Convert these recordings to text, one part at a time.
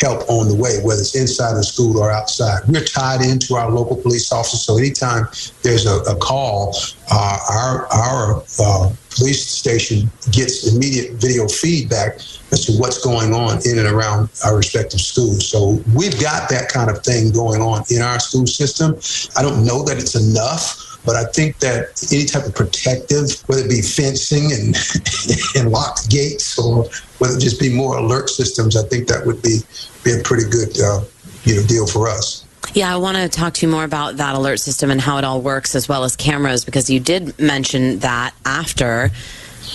help on the way, whether it's inside the school or outside. We're tied into our local police officers, so anytime there's a call, our police station gets immediate video feedback as to what's going on in and around our respective schools. So we've got that kind of thing going on in our school system. I don't know that it's enough, but I think that any type of protective, whether it be fencing and locked gates, or whether it just be more alert systems, I think that would be a pretty good deal for us. Yeah, I want to talk to you more about that alert system and how it all works, as well as cameras, because you did mention that after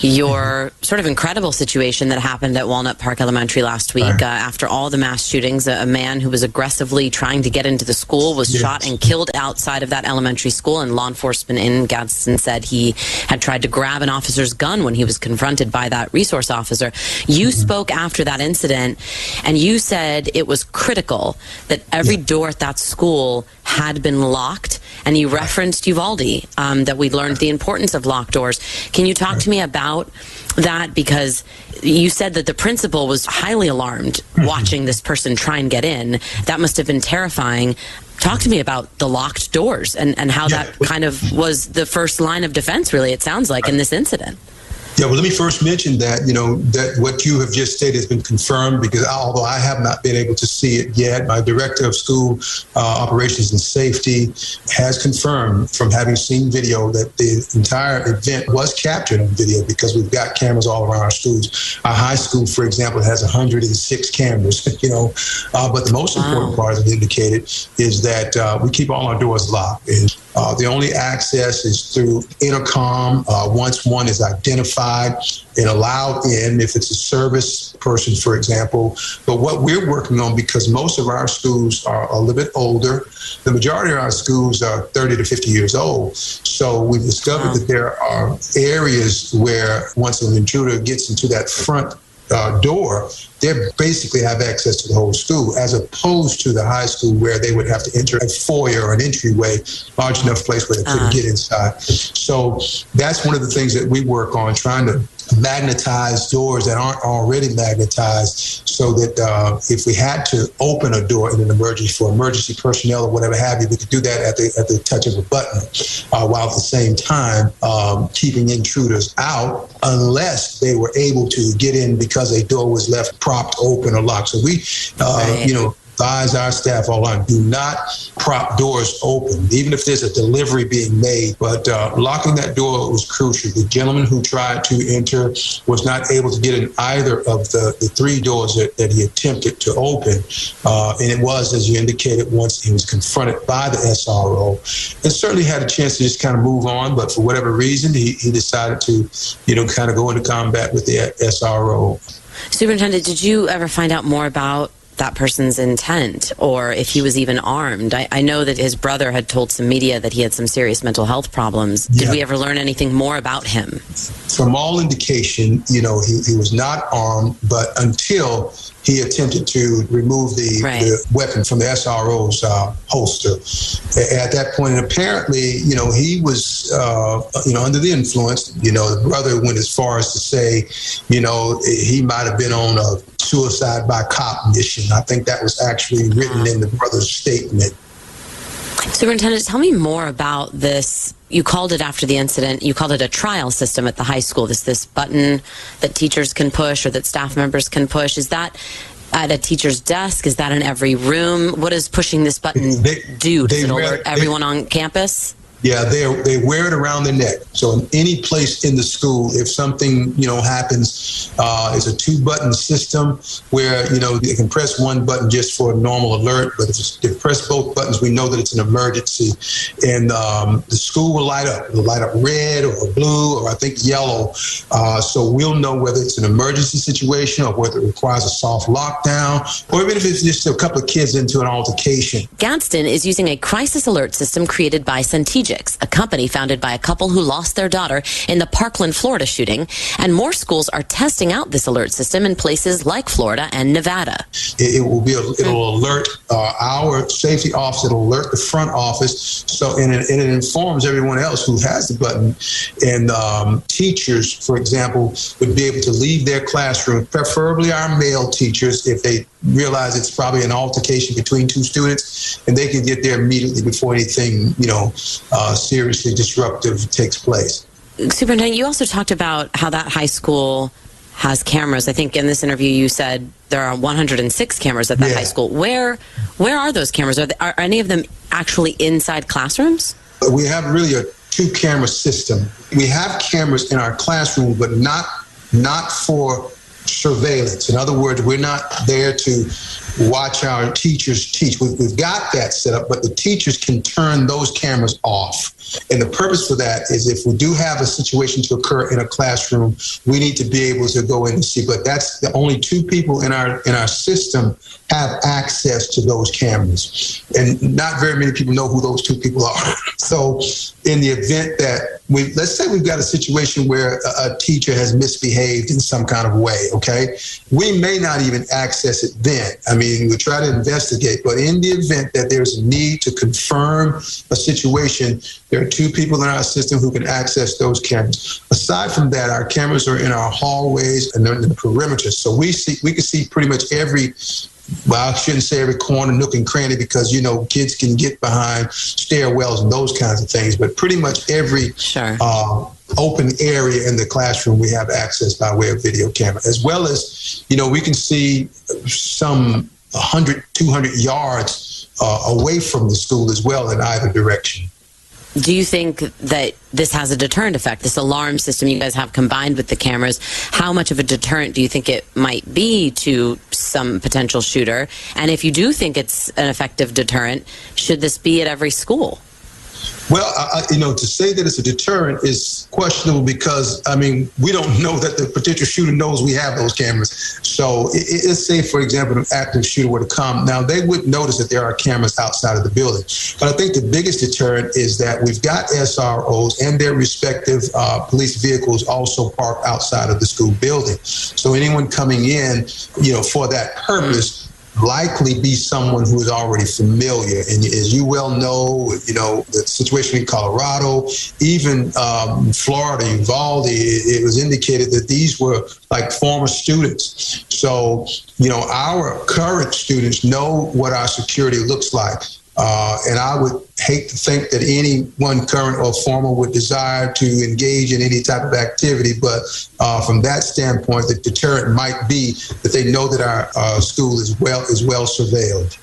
your sort of incredible situation that happened at Walnut Park Elementary last week. After all the mass shootings, a man who was aggressively trying to get into the school was shot and killed outside of that elementary school, and law enforcement in Gadsden said he had tried to grab an officer's gun when he was confronted by that resource officer. You spoke after that incident, and you said it was critical that every door at that school had been locked, and you referenced Uvalde, that we learned the importance of locked doors. Can you talk to me about that? Because you said that the principal was highly alarmed watching this person try and get in. That must have been terrifying. Talk to me about the locked doors and how that kind of was the first line of defense, really, it sounds like, in this incident. Yeah, well, let me first mention that, that what you have just stated has been confirmed, because although I have not been able to see it yet, my director of school operations and safety has confirmed from having seen video that the entire event was captured on video, because we've got cameras all around our schools. Our high school, for example, has 106 cameras, but the most important part, as I indicated, is that we keep all our doors locked. And the only access is through intercom. Once one is identified and allowed in, if it's a service person, for example. But what we're working on, because most of our schools are a little bit older, the majority of our schools are 30 to 50 years old. So we've discovered that there are areas where once an intruder gets into that front door, they basically have access to the whole school, as opposed to the high school where they would have to enter a foyer or an entryway, large enough place where they couldn't get inside. So that's one of the things that we work on, trying to magnetize doors that aren't already magnetized, so that if we had to open a door in an emergency for emergency personnel or whatever have you, we could do that at the touch of a button, while at the same time keeping intruders out, unless they were able to get in because a door was left propped open or locked. So we, advise our staff all along, do not prop doors open, even if there's a delivery being made. But locking that door was crucial. The gentleman who tried to enter was not able to get in either of the three doors that he attempted to open. And it was, as you indicated, once he was confronted by the SRO, and certainly had a chance to just kind of move on. But for whatever reason, he decided to, kind of go into combat with the SRO. Superintendent, did you ever find out more about that person's intent, or if he was even armed? I know that his brother had told some media that he had some serious mental health problems. Did we ever learn anything more about him? From all indication, he was not armed, but until he attempted to remove the weapon from the SRO's holster. At that point, and apparently, he was, under the influence. The brother went as far as to say, he might have been on a suicide by cop mission. I think that was actually written in the brother's statement. Superintendent, tell me more about this. You called it, after the incident, you called it a trial system at the high school. This button that teachers can push or that staff members can push. Is that at a teacher's desk? Is that in every room? What does pushing this button do? Does it alert everyone on campus? Yeah, they wear it around their neck. So in any place in the school, if something, happens, it's a 2-button system where, they can press one button just for a normal alert. But if they press both buttons, we know that it's an emergency. And the school will light up. It'll light up red or blue or I think yellow. So we'll know whether it's an emergency situation or whether it requires a soft lockdown, or even if it's just a couple of kids into an altercation. Gadsden is using a crisis alert system created by Centegix, a company founded by a couple who lost their daughter in the Parkland, Florida shooting. And more schools are testing out this alert system in places like Florida and Nevada. It'll alert our safety office. It'll alert the front office. So and it informs everyone else who has the button. And teachers, for example, would be able to leave their classroom, preferably our male teachers, if they realize it's probably an altercation between two students, and they can get there immediately before anything, seriously disruptive takes place. Superintendent, you also talked about how that high school has cameras. I think in this interview you said there are 106 cameras at that high school. Where are those cameras? Are any of them actually inside classrooms? We have really a two-camera system. We have cameras in our classroom, but not for surveillance. In other words, we're not there to watch our teachers teach. We've got that set up, but the teachers can turn those cameras off. And the purpose for that is if we do have a situation to occur in a classroom, we need to be able to go in and see. But that's the only two people in our system have access to those cameras. And not very many people know who those two people are. So in the event that let's say we've got a situation where a teacher has misbehaved in some kind of way, okay? We may not even access it then. I mean, we try to investigate, but in the event that there's a need to confirm a situation, there are two people in our system who can access those cameras. Aside from that, our cameras are in our hallways and they're in the perimeter. So we can see pretty much every, well, I shouldn't say every corner, nook, and cranny because, kids can get behind stairwells and those kinds of things. But pretty much every open area in the classroom, we have access by way of video camera, as well as, we can see some 100, 200 yards away from the school as well in either direction. Do you think that this has a deterrent effect, this alarm system you guys have combined with the cameras? How much of a deterrent do you think it might be to some potential shooter? And if you do think it's an effective deterrent, should this be at every school? Well, to say that it's a deterrent is questionable because, we don't know that the potential shooter knows we have those cameras. So let's say, for example, an active shooter were to come. Now, they would notice that there are cameras outside of the building. But I think the biggest deterrent is that we've got SROs and their respective police vehicles also parked outside of the school building. So anyone coming in, for that purpose, likely be someone who is already familiar. And as you well know, the situation in Colorado, even Florida, Uvalde, it was indicated that these were like former students. So, our current students know what our security looks like. And I would hate to think that anyone current or former would desire to engage in any type of activity. But from that standpoint, the deterrent might be that they know that our school is well surveilled.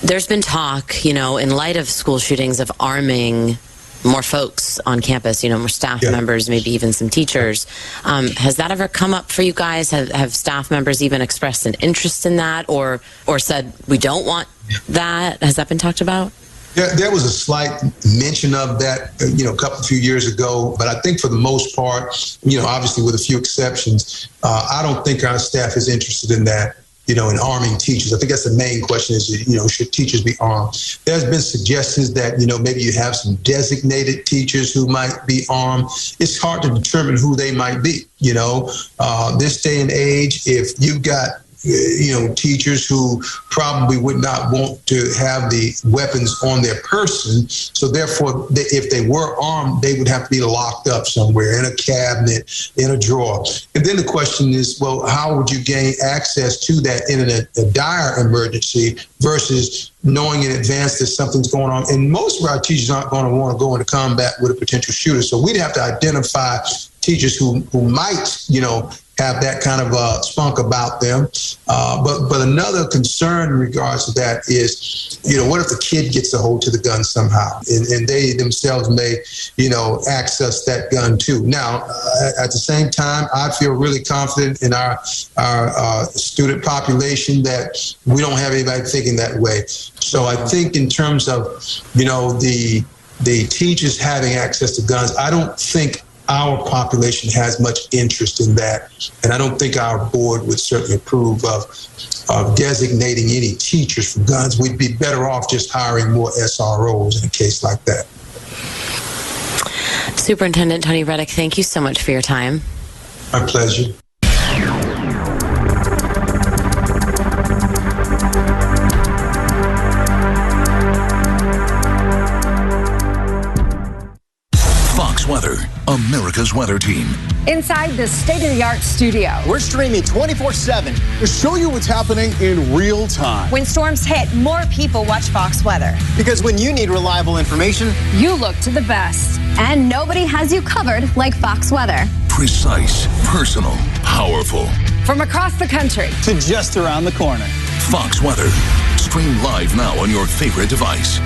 There's been talk, in light of school shootings, of arming more folks on campus, more staff members, maybe even some teachers. Has that ever come up for you guys? Have staff members even expressed an interest in that or said, we don't want that? Has that been talked about? There was a slight mention of that, a few years ago. But I think for the most part, obviously with a few exceptions, I don't think our staff is interested in that. In arming teachers. I think that's the main question is, should teachers be armed? There's been suggestions that, maybe you have some designated teachers who might be armed. It's hard to determine who they might be. This day and age, if you've got teachers who probably would not want to have the weapons on their person. So therefore, if they were armed, they would have to be locked up somewhere in a cabinet, in a drawer. And then the question is, well, how would you gain access to that in a dire emergency versus knowing in advance that something's going on? And most of our teachers aren't going to want to go into combat with a potential shooter. So we'd have to identify teachers who might, have that kind of spunk about them. But another concern in regards to that is, what if the kid gets a hold to the gun somehow and they themselves may, access that gun too. Now, at the same time, I feel really confident in our student population that we don't have anybody thinking that way. So I think in terms of, the teachers having access to guns, I don't think our population has much interest in that. And I don't think our board would certainly approve of designating any teachers for guns. We'd be better off just hiring more SROs in a case like that. Superintendent Tony Reddick, thank you so much for your time. My pleasure. Fox Weather on America's Weather Team. Inside the state-of-the-art studio. We're streaming 24/7 to show you what's happening in real time. When storms hit, more people watch Fox Weather. Because when you need reliable information, you look to the best. And nobody has you covered like Fox Weather. Precise, personal, powerful. From across the country to just around the corner. Fox Weather. Stream live now on your favorite device.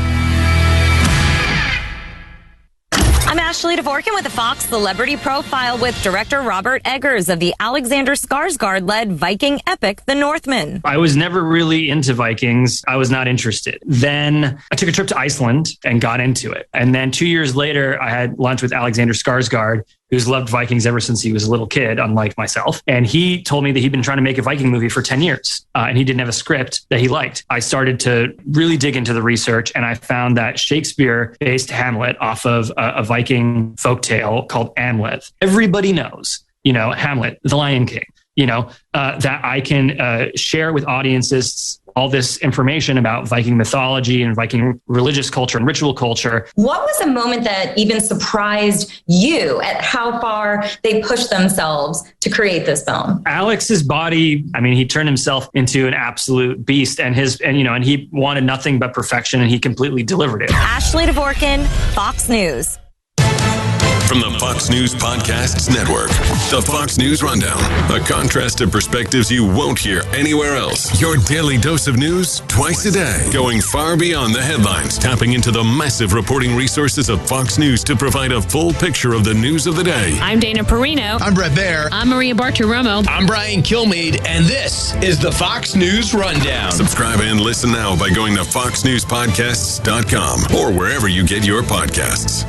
I'm Ashley Dvorkin with the Fox Celebrity Profile with director Robert Eggers of the Alexander Skarsgård-led Viking epic, The Northman. I was never really into Vikings. I was not interested. Then I took a trip to Iceland and got into it. And then 2 years later, I had lunch with Alexander Skarsgård, who's loved Vikings ever since he was a little kid, unlike myself. And he told me that he'd been trying to make a Viking movie for 10 years, and he didn't have a script that he liked. I started to really dig into the research, and I found that Shakespeare based Hamlet off of a Viking folktale called Amleth. Everybody knows, Hamlet, the Lion King, that I can share with audiences all this information about Viking mythology and Viking religious culture and ritual culture. What was a moment that even surprised you at how far they pushed themselves to create this film? Alex's body, he turned himself into an absolute beast, and he wanted nothing but perfection, and he completely delivered it. Ashley Dvorkin, Fox News. From the Fox News Podcasts Network, the Fox News Rundown, a contrast of perspectives you won't hear anywhere else. Your daily dose of news twice a day, going far beyond the headlines, tapping into the massive reporting resources of Fox News to provide a full picture of the news of the day. I'm Dana Perino. I'm Brett Baer. I'm Maria Bartiromo. I'm Brian Kilmeade, and this is the Fox News Rundown. Subscribe and listen now by going to foxnewspodcasts.com or wherever you get your podcasts.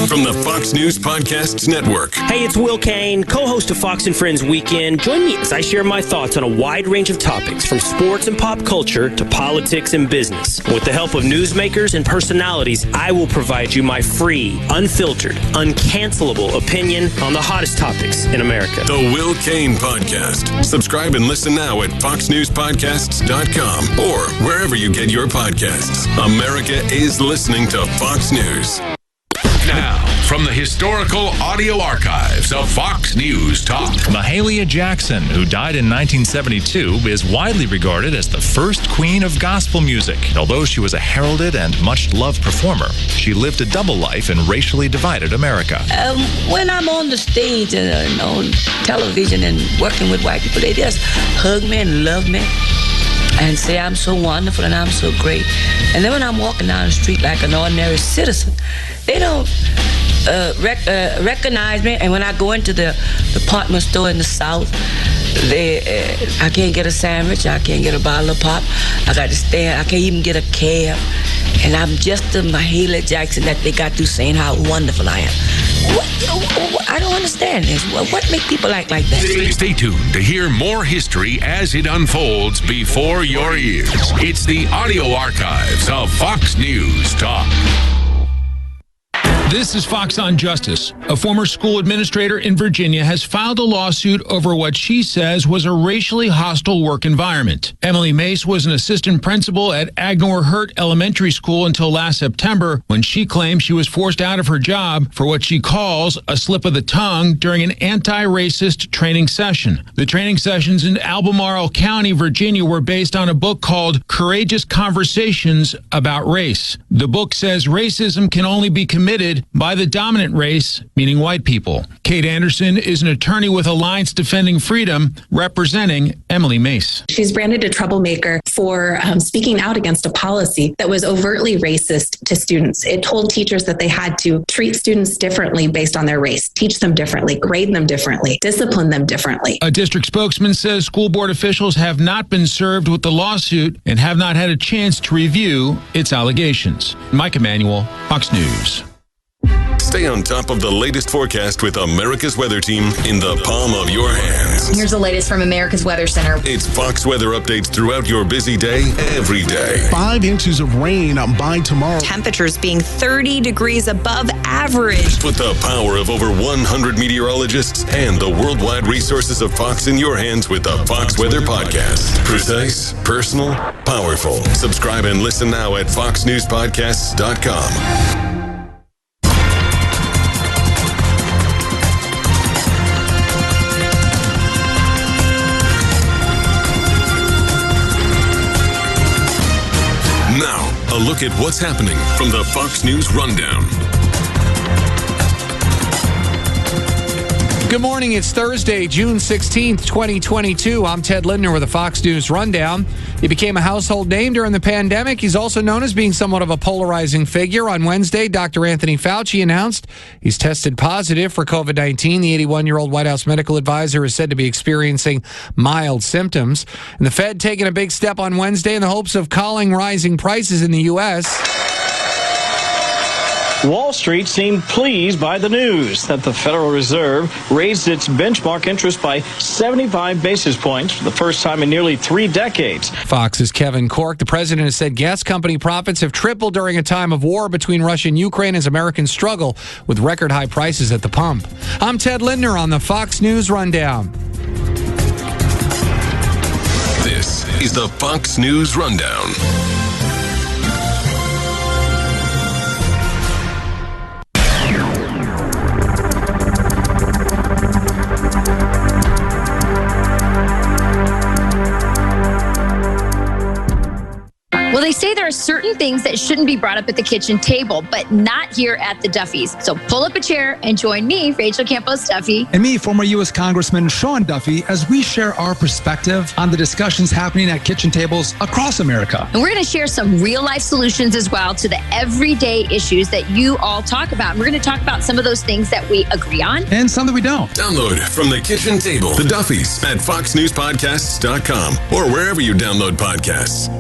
From the Fox News Podcasts Network. Hey, it's Will Kane, co-host of Fox and Friends Weekend. Join me as I share my thoughts on a wide range of topics, from sports and pop culture to politics and business. With the help of newsmakers and personalities, I will provide you my free, unfiltered, uncancelable opinion on the hottest topics in America. The Will Kane Podcast. Subscribe and listen now at foxnewspodcasts.com or wherever you get your podcasts. America is listening to Fox News. Now, from the historical audio archives of Fox News Talk. Mahalia Jackson, who died in 1972, is widely regarded as the first queen of gospel music. Although she was a heralded and much-loved performer, she lived a double life in racially divided America. When I'm on the stage and on television and working with white people, they just hug me and love me and say I'm so wonderful and I'm so great. And then when I'm walking down the street like an ordinary citizen, they don't recognize me. And when I go into the department store in the South, I can't get a sandwich, I can't get a bottle of pop, I got to stand, I can't even get a cab. And I'm just the Mahalia Jackson that they got through saying how wonderful I am. I don't understand this. What makes people act like that? Stay tuned to hear more history as it unfolds before your ears. It's the audio archives of Fox News Talk. This is Fox on Justice. A former school administrator in Virginia has filed a lawsuit over what she says was a racially hostile work environment. Emily Mace was an assistant principal at Agnor Hurt Elementary School until last September, when she claimed she was forced out of her job for what she calls a slip of the tongue during an anti-racist training session. The training sessions in Albemarle County, Virginia, were based on a book called Courageous Conversations About Race. The book says racism can only be committed by the dominant race, meaning white people. Kate Anderson is an attorney with Alliance Defending Freedom, representing Emily Mace. She's branded a troublemaker for speaking out against a policy that was overtly racist to students. It told teachers that they had to treat students differently based on their race, teach them differently, grade them differently, discipline them differently. A district spokesman says school board officials have not been served with the lawsuit and have not had a chance to review its allegations. Mike Emanuel, Fox News. Stay on top of the latest forecast with America's Weather Team in the palm of your hands. Here's the latest from America's Weather Center. It's Fox weather updates throughout your busy day, every day. 5 inches of rain by tomorrow. Temperatures being 30 degrees above average. Put the power of over 100 meteorologists and the worldwide resources of Fox in your hands with the Fox Weather Podcast. Precise, personal, powerful. Subscribe and listen now at foxnewspodcasts.com. a look at what's happening from the Fox News Rundown. Good morning. It's Thursday, June 16th, 2022. I'm Ted Lindner with the Fox News Rundown. He became a household name during the pandemic. He's also known as being somewhat of a polarizing figure. On Wednesday, Dr. Anthony Fauci announced he's tested positive for COVID-19. The 81-year-old White House medical advisor is said to be experiencing mild symptoms. And the Fed taking a big step on Wednesday in the hopes of calming rising prices in the U.S. Wall Street seemed pleased by the news that the Federal Reserve raised its benchmark interest by 75 basis points for the first time in nearly 3 decades. Fox's Kevin Corke. The president has said gas company profits have tripled during a time of war between Russia and Ukraine as Americans struggle with record high prices at the pump. I'm Ted Lindner on the Fox News Rundown. This is the Fox News Rundown. Well, they say there are certain things that shouldn't be brought up at the kitchen table, but not here at the Duffys. So pull up a chair and join me, Rachel Campos Duffy. And me, former U.S. Congressman Sean Duffy, as we share our perspective on the discussions happening at kitchen tables across America. And we're going to share some real life solutions as well to the everyday issues that you all talk about. We're going to talk about some of those things that we agree on. And some that we don't. Download from the kitchen table, the Duffys at foxnewspodcasts.com or wherever you download podcasts.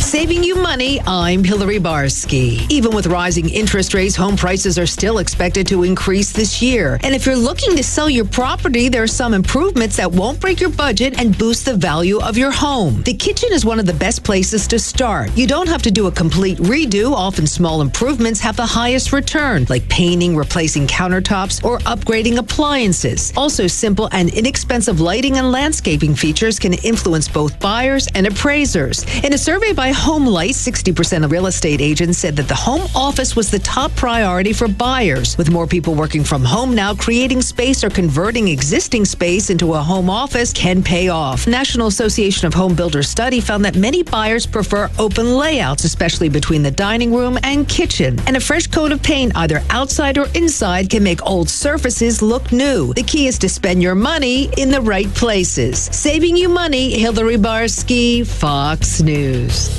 Saving you money, I'm Hillary Barsky. Even with rising interest rates, home prices are still expected to increase this year. And if you're looking to sell your property, there are some improvements that won't break your budget and boost the value of your home. The kitchen is one of the best places to start. You don't have to do a complete redo. Often small improvements have the highest return, like painting, replacing countertops, or upgrading appliances. Also, simple and inexpensive lighting and landscaping features can influence both buyers and appraisers. In a survey by HomeLight, 60% of real estate agents said that the home office was the top priority for buyers. With more people working from home now, creating space or converting existing space into a home office can pay off. National Association of Home Builders study found that many buyers prefer open layouts, especially between the dining room and kitchen. And a fresh coat of paint, either outside or inside, can make old surfaces look new. The key is to spend your money in the right places. Saving you money, Hillary Barsky, Fox News.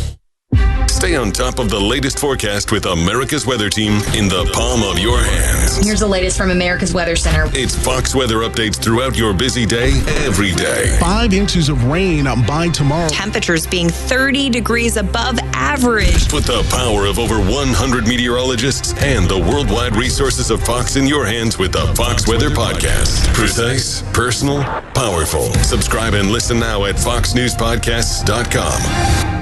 Stay on top of the latest forecast with America's Weather Team in the palm of your hands. Here's the latest from America's Weather Center. It's Fox weather updates throughout your busy day, every day. 5 inches of rain by tomorrow. Temperatures being 30 degrees above average. Put the power of over 100 meteorologists and the worldwide resources of Fox in your hands with the Fox Weather Podcast. Precise, personal, powerful. Subscribe and listen now at foxnewspodcasts.com.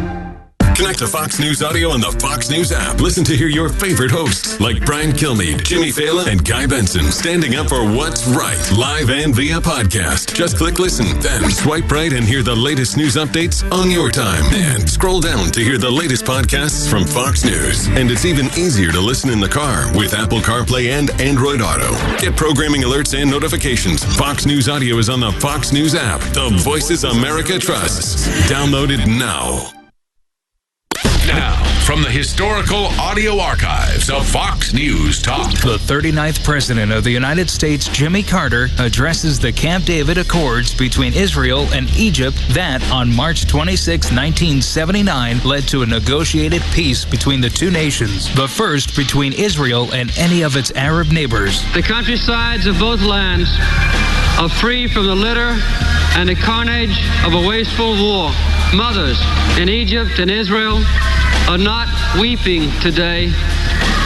Connect to Fox News Audio on the Fox News app. Listen to hear your favorite hosts like Brian Kilmeade, Jimmy Fallon, and Guy Benson standing up for what's right, live and via podcast. Just click listen, then swipe right and hear the latest news updates on your time. And scroll down to hear the latest podcasts from Fox News. And it's even easier to listen in the car with Apple CarPlay and Android Auto. Get programming alerts and notifications. Fox News Audio is on the Fox News app. The voices America trusts. Download it now. Now, from the historical audio archives of Fox News Talk. The 39th President of the United States, Jimmy Carter, addresses the Camp David Accords between Israel and Egypt that, on March 26, 1979, led to a negotiated peace between the two nations, the first between Israel and any of its Arab neighbors. The countrysides of both lands are free from the litter and the carnage of a wasteful war. Mothers in Egypt and Israel are not weeping today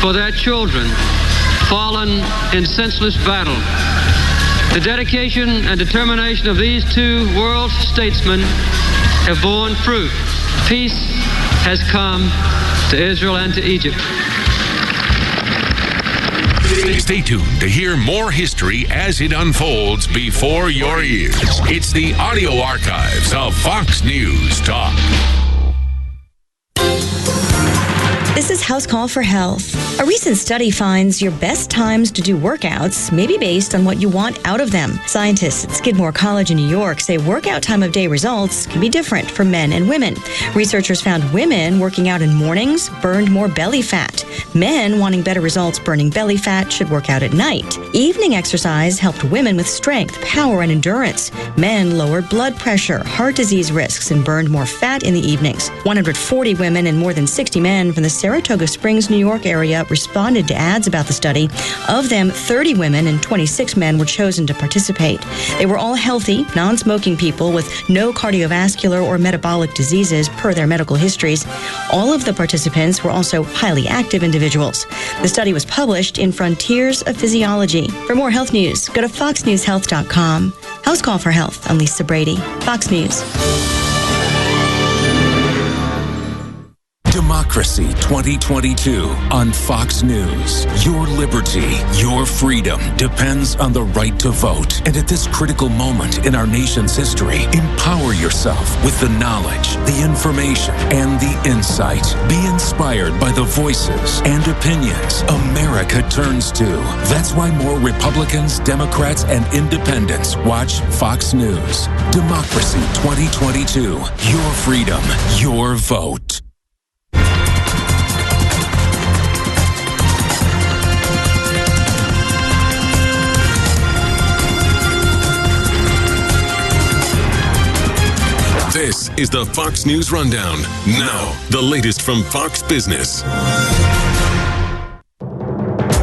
for their children fallen in senseless battle. The dedication and determination of these two world statesmen have borne fruit. Peace has come to Israel and to Egypt. Stay tuned to hear more history as it unfolds before your ears. It's the audio archives of Fox News Talk. This is House Call for Health. A recent study finds your best times to do workouts may be based on what you want out of them. Scientists at Skidmore College in New York say workout time of day results can be different for men and women. Researchers found women working out in mornings burned more belly fat. Men wanting better results burning belly fat should work out at night. Evening exercise helped women with strength, power, and endurance. Men lowered blood pressure, heart disease risks, and burned more fat in the evenings. 140 women and more than 60 men from the Saratoga Springs, New York area responded to ads about the study. Of them, 30 women and 26 men were chosen to participate. They were all healthy, non-smoking people with no cardiovascular or metabolic diseases per their medical histories. All of the participants were also highly active individuals. The study was published in Frontiers of Physiology. For more health news, go to foxnewshealth.com. House Call for Health. I'm Lisa Brady, Fox News. Democracy 2022 on Fox News. Your liberty, your freedom depends on the right to vote. And at this critical moment in our nation's history, empower yourself with the knowledge, the information, and the insight. Be inspired by the voices and opinions America turns to. That's why more Republicans, Democrats, and independents watch Fox News. Democracy 2022. Your freedom, your vote. This is the Fox News Rundown. Now, the latest from Fox Business.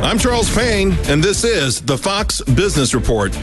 I'm Charles Payne, and this is the Fox Business Report.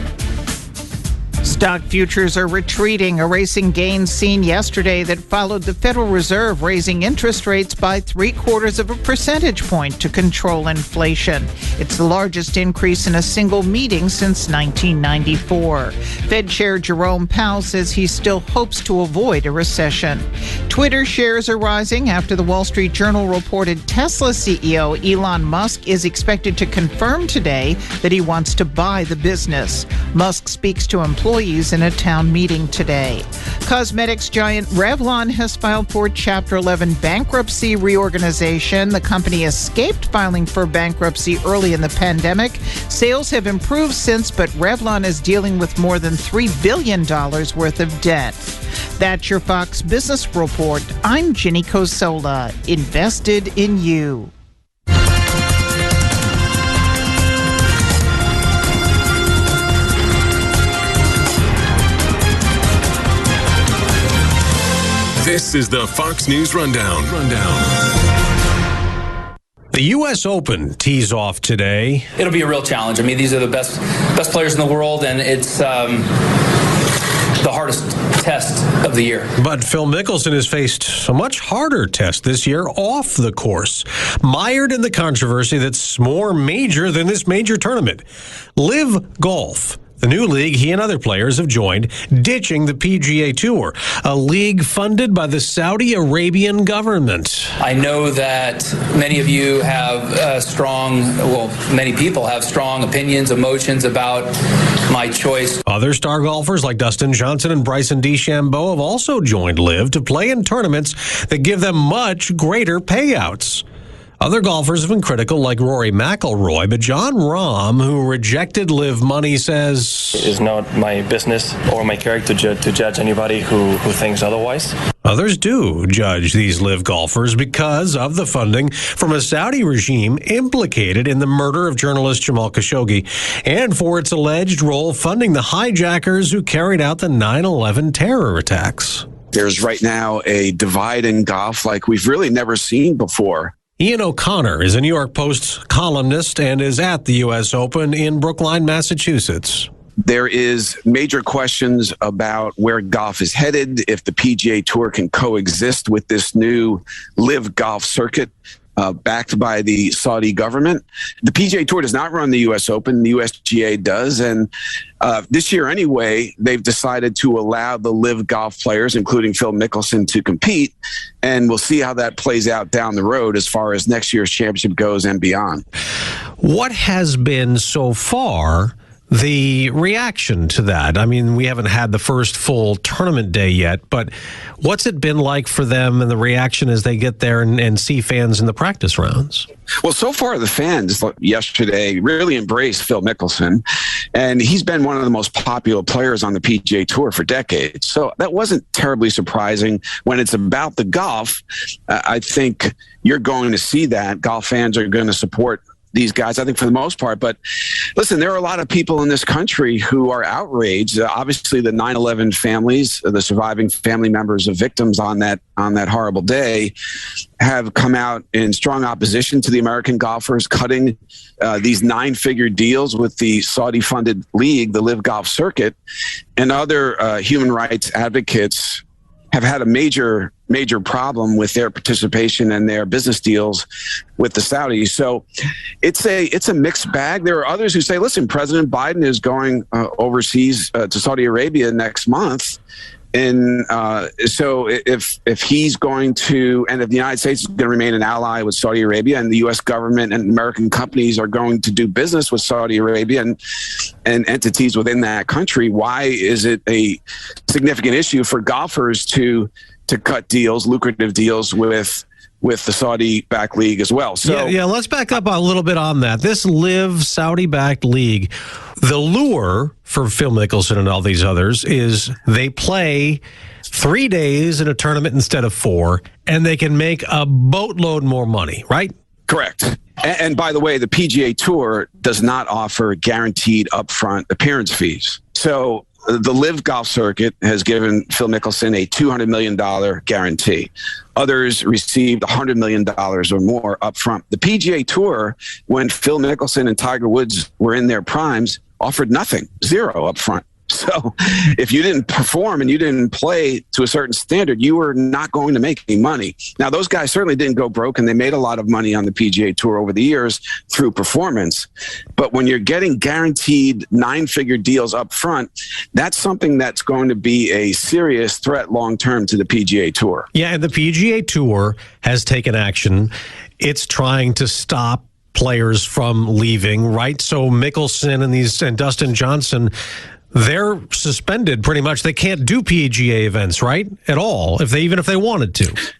Stock futures are retreating, erasing gains seen yesterday that followed the Federal Reserve raising interest rates by 0.75 percentage point to control inflation. It's the largest increase in a single meeting since 1994. Fed Chair Jerome Powell says he still hopes to avoid a recession. Twitter shares are rising after the Wall Street Journal reported Tesla CEO Elon Musk is expected to confirm today that he wants to buy the business. Musk speaks to employees in a town meeting today. Cosmetics giant Revlon has filed for Chapter 11 bankruptcy reorganization. The company escaped filing for bankruptcy early in the pandemic. Sales have improved since, but Revlon is dealing with more than $3 billion worth of debt. That's your Fox Business Report. I'm Ginny Cosola. Invested in you. This is the Fox News Rundown. The U.S. Open tees off today. It'll be a real challenge. I mean, these are the best players in the world, and it's the hardest test of the year. But Phil Mickelson has faced a much harder test this year off the course, mired in the controversy that's more major than this major tournament. LIV Golf, the new league he and other players have joined, ditching the PGA Tour, a league funded by the Saudi Arabian government. I know that many of you have many people have strong opinions, emotions about my choice. Other star golfers like Dustin Johnson and Bryson DeChambeau have also joined LIV to play in tournaments that give them much greater payouts. Other golfers have been critical, like Rory McIlroy, but Jon Rahm, who rejected LIV money, says it's not my business or my character to judge anybody who thinks otherwise. Others do judge these LIV golfers because of the funding from a Saudi regime implicated in the murder of journalist Jamal Khashoggi and for its alleged role funding the hijackers who carried out the 9/11 terror attacks. There's right now a divide in golf like we've really never seen before. Ian O'Connor is a New York Post columnist and is at the U.S. Open in Brookline, Massachusetts. There is major questions about where golf is headed, if the PGA Tour can coexist with this new LIV golf circuit backed by the Saudi government. The PGA Tour does not run the U.S. Open. The USGA does. And this year anyway, they've decided to allow the LIV golf players, including Phil Mickelson, to compete. And we'll see how that plays out down the road as far as next year's championship goes and beyond. What has been so far the reaction to that? I mean, we haven't had the first full tournament day yet, but what's it been like for them and the reaction as they get there and see fans in the practice rounds? Well, so far the fans yesterday really embraced Phil Mickelson, and he's been one of the most popular players on the PGA Tour for decades. So that wasn't terribly surprising. When it's about the golf, I think you're going to see that. Golf fans are going to support these guys, I think, for the most part. But listen, there are a lot of people in this country who are outraged. Obviously, the 9/11 families, the surviving family members of victims on that horrible day, have come out in strong opposition to the American golfers cutting these 9-figure deals with the Saudi-funded league, the Live Golf Circuit, and other human rights advocates have had a major problem with their participation and their business deals with the Saudis. So it's a mixed bag. There are others who say, listen, President Biden is going overseas to Saudi Arabia next month. And so if he's going to, and if the United States is going to remain an ally with Saudi Arabia, and the U.S. government and American companies are going to do business with Saudi Arabia and entities within that country, why is it a significant issue for golfers to cut deals, lucrative deals with the Saudi-backed league as well? So yeah, let's back up a little bit on that. This Live Saudi-backed league, the lure for Phil Mickelson and all these others is they play 3 days in a tournament instead of 4, and they can make a boatload more money, right? Correct. And by the way, the PGA Tour does not offer guaranteed upfront appearance fees. So the Live Golf Circuit has given Phil Mickelson a $200 million guarantee. Others received $100 million or more up front. The PGA Tour, when Phil Mickelson and Tiger Woods were in their primes, offered nothing, zero up front. So if you didn't perform and you didn't play to a certain standard, you were not going to make any money. Now, those guys certainly didn't go broke, and they made a lot of money on the PGA Tour over the years through performance. But when you're getting guaranteed 9-figure deals up front, that's something that's going to be a serious threat long-term to the PGA Tour. Yeah, and the PGA Tour has taken action. It's trying to stop players from leaving, right? So Mickelson and Dustin Johnson, they're suspended pretty much. They can't do PGA events, right? At all, even if they wanted to.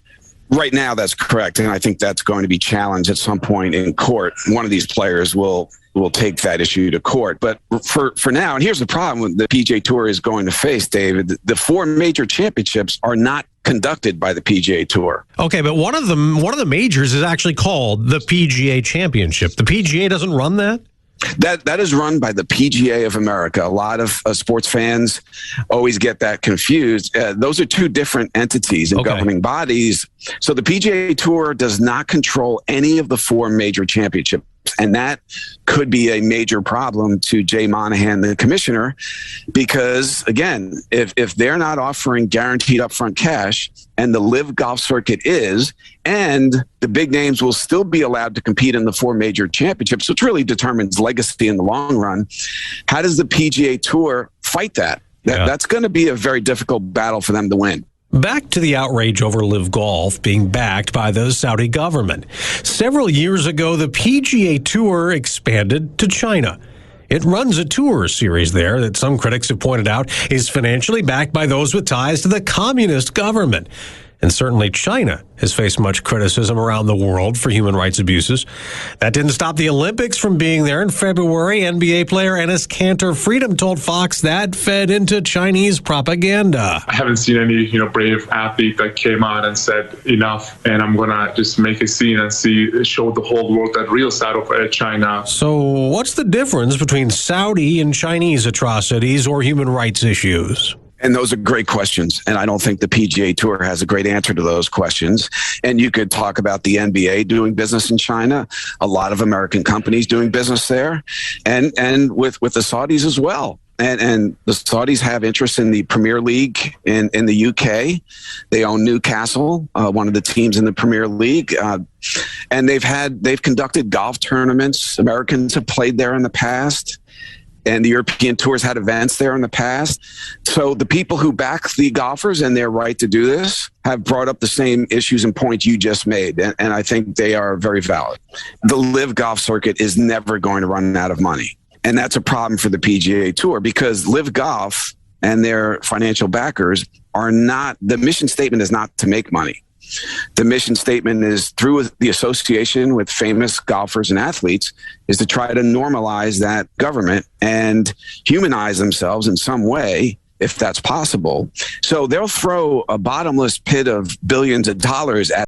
Right now, that's correct. And I think that's going to be challenged at some point in court. One of these players will take that issue to court. But for now, and here's the problem the PGA Tour is going to face, David. The 4 major championships are not conducted by the PGA Tour. Okay, but one of the majors is actually called the PGA Championship. The PGA doesn't run that? That is run by the PGA of America. A lot of sports fans always get that confused. Those are 2 different entities and governing bodies. So the PGA Tour does not control any of the 4 major championships. And that could be a major problem to Jay Monahan, the commissioner, because, again, if they're not offering guaranteed upfront cash and the Live Golf Circuit is, and the big names will still be allowed to compete in the 4 major championships, which really determines legacy in the long run, how does the PGA Tour fight that? That's going to be a very difficult battle for them to win. Back to the outrage over Live Golf being backed by the Saudi government. Several years ago, the PGA Tour expanded to China. It runs a tour series there that some critics have pointed out is financially backed by those with ties to the communist government. And certainly China has faced much criticism around the world for human rights abuses. That didn't stop the Olympics from being there in February. NBA player Enes Kanter Freedom told Fox that fed into Chinese propaganda. I haven't seen any, brave athlete that came out and said enough, and I'm gonna just make a scene and show the whole world that real side of China. So what's the difference between Saudi and Chinese atrocities or human rights issues? And those are great questions. And I don't think the PGA Tour has a great answer to those questions. And you could talk about the NBA doing business in China, a lot of American companies doing business there, and with the Saudis as well. And the Saudis have interest in the Premier League in the UK. They own Newcastle, one of the teams in the Premier League. And they've conducted golf tournaments. Americans have played there in the past. And the European Tour's had events there in the past. So the people who back the golfers and their right to do this have brought up the same issues and points you just made. And I think they are very valid. The Live Golf Circuit is never going to run out of money. And that's a problem for the PGA Tour because Live Golf and their financial backers are not, the mission statement is not to make money. The mission statement is, through the association with famous golfers and athletes, is to try to normalize that government and humanize themselves in some way, if that's possible. So they'll throw a bottomless pit of billions of dollars at